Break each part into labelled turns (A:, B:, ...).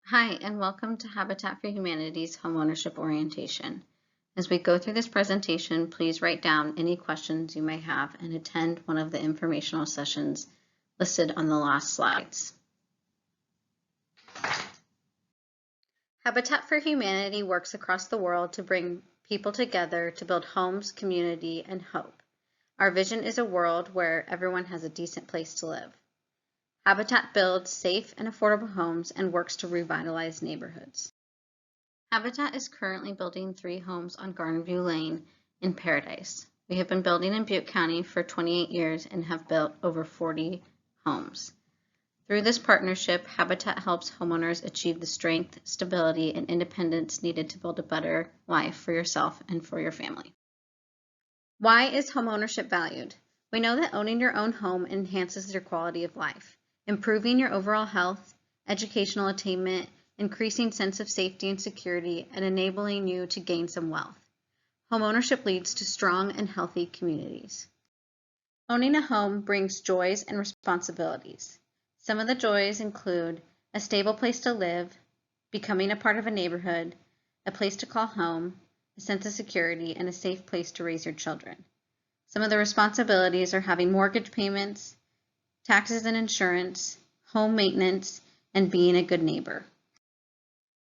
A: Hi, and welcome to Habitat for Humanity's Homeownership Orientation. As we go through this presentation, please write down any questions you may have and attend one of the informational sessions listed on the last slides. Habitat for Humanity works across the world to bring people together to build homes, community, and hope. Our vision is a world where everyone has a decent place to live. Habitat builds safe and affordable homes and works to revitalize neighborhoods. Habitat is currently building 3 homes on Garden View Lane in Paradise. We have been building in Butte County for 28 years and have built over 40 homes. Through this partnership, Habitat helps homeowners achieve the strength, stability, and independence needed to build a better life for yourself and for your family. Why is homeownership valued? We know that owning your own home enhances your quality of life, improving your overall health, educational attainment, increasing sense of safety and security, and enabling you to gain some wealth. Homeownership leads to strong and healthy communities. Owning a home brings joys and responsibilities. Some of the joys include a stable place to live, becoming a part of a neighborhood, a place to call home, a sense of security, and a safe place to raise your children. Some of the responsibilities are having mortgage payments, taxes and insurance, home maintenance, and being a good neighbor.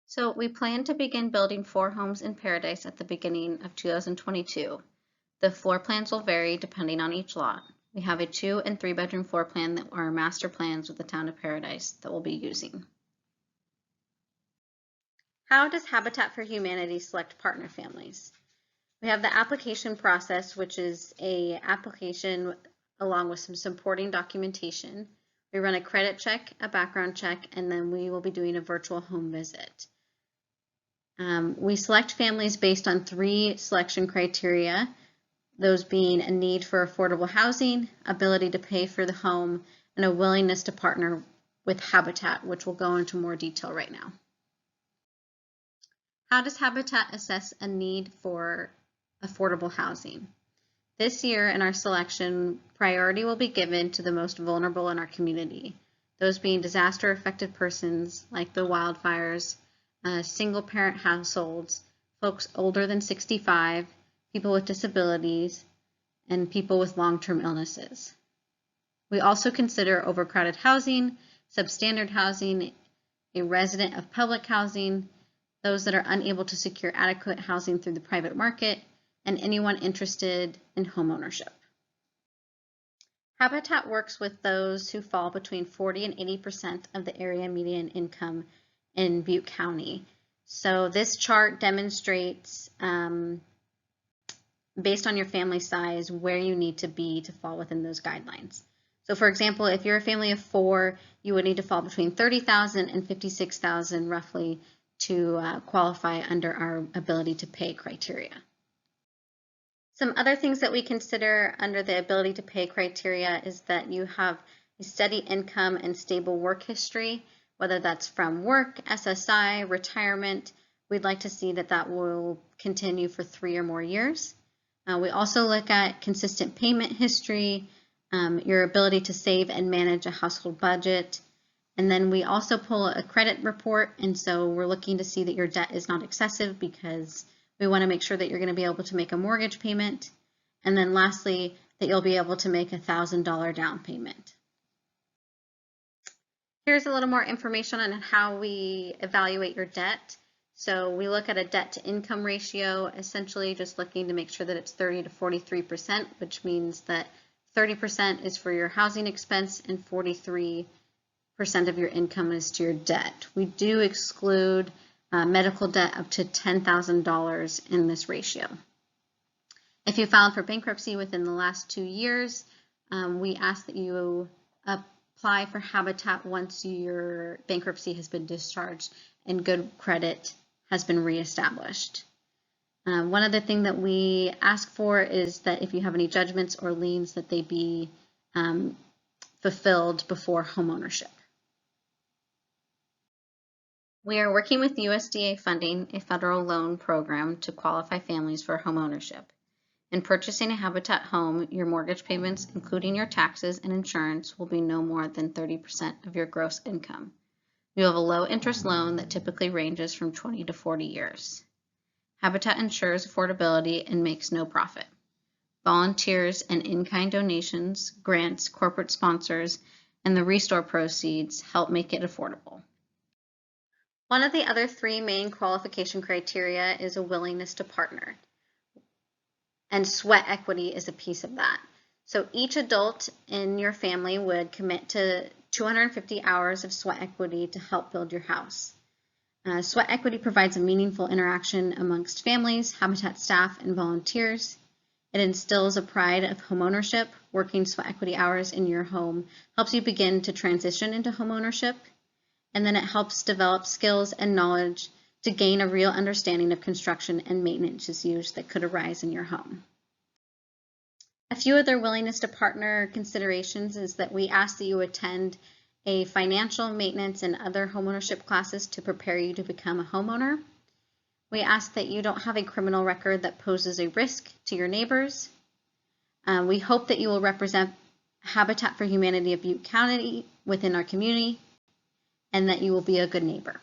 A: So we plan to begin building 4 homes in Paradise at the beginning of 2022. The floor plans will vary depending on each lot. We have a 2- and 3-bedroom floor plan that are master plans with the town of Paradise that we'll be using. How does Habitat for Humanity select partner families? We have the application process, which is an application along with some supporting documentation. We run a credit check, a background check, and then we will be doing a virtual home visit. We select families based on 3 selection criteria, those being a need for affordable housing, ability to pay for the home, and a willingness to partner with Habitat, which we'll go into more detail right now. How does Habitat assess a need for affordable housing? This year in our selection, priority will be given to the most vulnerable in our community, those being disaster-affected persons like the wildfires, single-parent households, folks older than 65, people with disabilities, and people with long-term illnesses. We also consider overcrowded housing, substandard housing, a resident of public housing, those that are unable to secure adequate housing through the private market, and anyone interested in homeownership. Habitat works with those who fall between 40 and 80% of the area median income in Butte County. So this chart demonstrates, based on your family size, where you need to be to fall within those guidelines. So for example, if you're a family of 4, you would need to fall between 30,000 and 56,000 roughly to qualify under our ability to pay criteria. Some other things that we consider under the ability to pay criteria is that you have a steady income and stable work history, whether that's from work, SSI, retirement. We'd like to see that that will continue for 3 or more years. We also look at consistent payment history, your ability to save and manage a household budget. And then we also pull a credit report, and so we're looking to see that your debt is not excessive because we want to make sure that you're going to be able to make a mortgage payment. And then lastly, that you'll be able to make a $1,000 down payment. Here's a little more information on how we evaluate your debt. So we look at a debt to income ratio, essentially just looking to make sure that it's 30 to 43%, which means that 30% is for your housing expense and 43% of your income is to your debt. We do exclude medical debt up to $10,000 in this ratio. If you filed for bankruptcy within the last 2 years, we ask that you apply for Habitat once your bankruptcy has been discharged and good credit has been reestablished. One other thing that we ask for is that if you have any judgments or liens, that they be fulfilled before homeownership. We are working with USDA funding, a federal loan program to qualify families for homeownership. In purchasing a Habitat home, your mortgage payments, including your taxes and insurance, will be no more than 30% of your gross income. You have a low interest loan that typically ranges from 20 to 40 years. Habitat ensures affordability and makes no profit. Volunteers and in-kind donations, grants, corporate sponsors, and the restore proceeds help make it affordable. One of the other 3 main qualification criteria is a willingness to partner. And sweat equity is a piece of that. So each adult in your family would commit to 250 hours of sweat equity to help build your house. Sweat equity provides a meaningful interaction amongst families, Habitat staff, and volunteers. It instills a pride of homeownership. Working sweat equity hours in your home helps you begin to transition into homeownership. And then it helps develop skills and knowledge to gain a real understanding of construction and maintenance issues that could arise in your home. A few other willingness to partner considerations is that we ask that you attend a financial, maintenance, and other homeownership classes to prepare you to become a homeowner. We ask that you don't have a criminal record that poses a risk to your neighbors. We hope that you will represent Habitat for Humanity of Butte County within our community, and that you will be a good neighbor.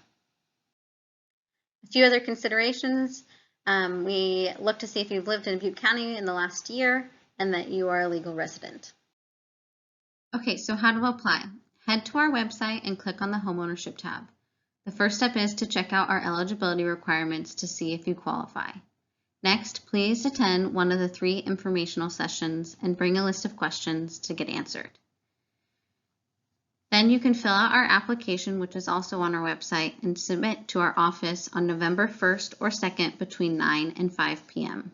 A: A few other considerations, we look to see if you've lived in Butte County in the last year and that you are a legal resident. Okay, so how to apply? Head to our website and click on the Homeownership tab. The first step is to check out our eligibility requirements to see if you qualify. Next, please attend one of the 3 informational sessions and bring a list of questions to get answered. Then you can fill out our application, which is also on our website, and submit to our office on November 1st or 2nd between 9 and 5 p.m.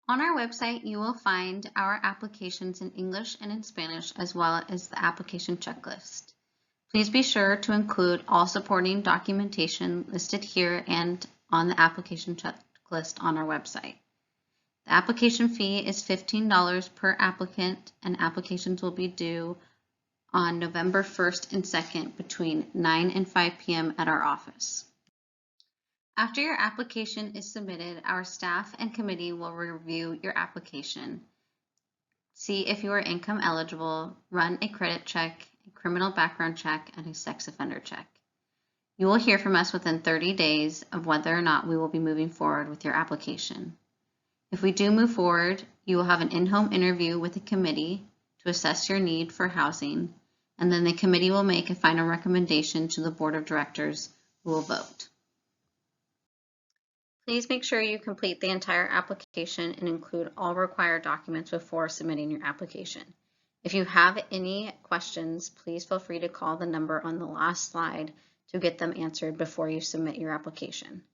A: On our website, you will find our applications in English and in Spanish, as well as the application checklist. Please be sure to include all supporting documentation listed here and on the application checklist on our website. The application fee is $15 per applicant, and applications will be due on November 1st and 2nd between 9 and 5 p.m. at our office. After your application is submitted, our staff and committee will review your application, see if you are income eligible, run a credit check, a criminal background check, and a sex offender check. You will hear from us within 30 days of whether or not we will be moving forward with your application. If we do move forward, you will have an in-home interview with the committee to assess your need for housing, and then the committee will make a final recommendation to the board of directors who will vote. Please make sure you complete the entire application and include all required documents before submitting your application. If you have any questions, please feel free to call the number on the last slide to get them answered before you submit your application.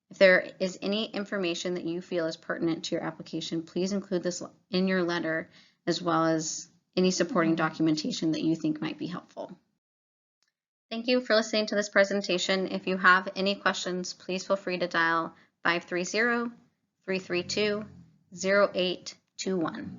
A: If there is any information that you feel is pertinent to your application, please include this in your letter, as well as any supporting documentation that you think might be helpful. Thank you for listening to this presentation. If you have any questions, please feel free to dial 530-332-0821.